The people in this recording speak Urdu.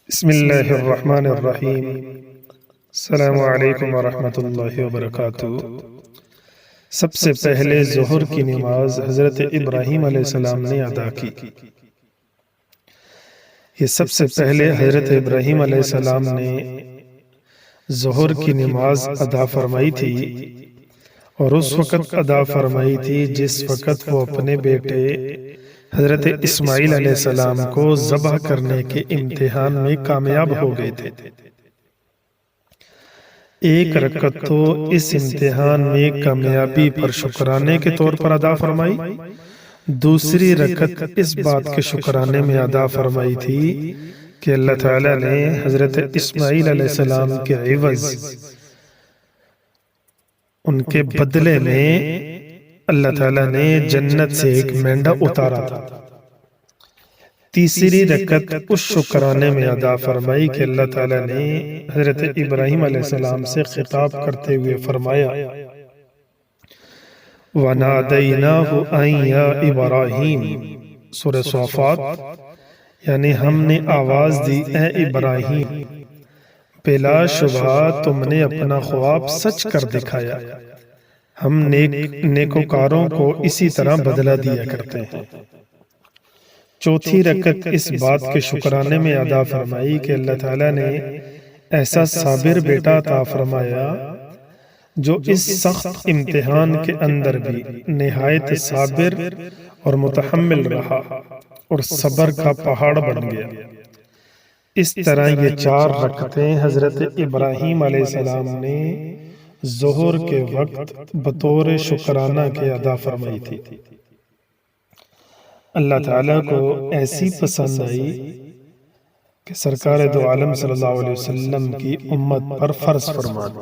بسم اللہ الرحمن الرحیم۔ السلام علیکم ورحمۃ اللہ وبرکاتہ۔ سب سے پہلے ظہر کی نماز حضرت ابراہیم علیہ السلام نے ادا کی۔ یہ سب سے پہلے حضرت ابراہیم علیہ السلام نے ظہر کی نماز ادا فرمائی تھی، اور اس وقت ادا فرمائی تھی جس وقت وہ اپنے بیٹے حضرت اسماعیل علیہ السلام کو ذبح کرنے کے امتحان میں کامیاب ہو گئے تھے۔ ایک رکعت تو اس امتحان میں کامیابی پر شکرانے کے طور پر ادا فرمائی، دوسری رکعت اس بات کے شکرانے میں ادا فرمائی تھی کہ اللہ تعالیٰ نے حضرت اسماعیل علیہ السلام کے عوض، ان کے بدلے میں اللہ تعالیٰ نے جنت سے ایک مینڈا اتارا تھا۔ تیسری رکعت اس شکرانے میں ادا فرمائی کہ اللہ تعالیٰ نے حضرت ابراہیم علیہ السلام سے خطاب کرتے ہوئے فرمایا، وَنَادَيْنَاهُ أَن يَا إِبْرَاهِيمُ، سورہ صافات، یعنی ہم نے آواز دی، اے ابراہیم، بلا شبہ تم نے اپنا خواب سچ کر دکھایا، ہم نیکوکاروں کو اسی طرح بدلہ دیا کرتے ہیں۔ چوتھی رکعت اس بات کے شکرانے میں ادا فرمائی کہ اللہ تعالیٰ نے ایسا صابر بیٹا عطا فرمایا جو اس سخت امتحان کے اندر بھی نہایت صابر اور متحمل رہا اور صبر کا پہاڑ بن گیا۔ اس طرح یہ 4 رکعتیں حضرت ابراہیم علیہ السلام نے ظہر کے وقت بطور شکرانہ کے ادا فرمائی تھی۔ اللہ تعالیٰ کو ایسی پسند آئی کہ سرکار دو عالم صلی اللہ علیہ وسلم کی امت پر فرض فرما دی۔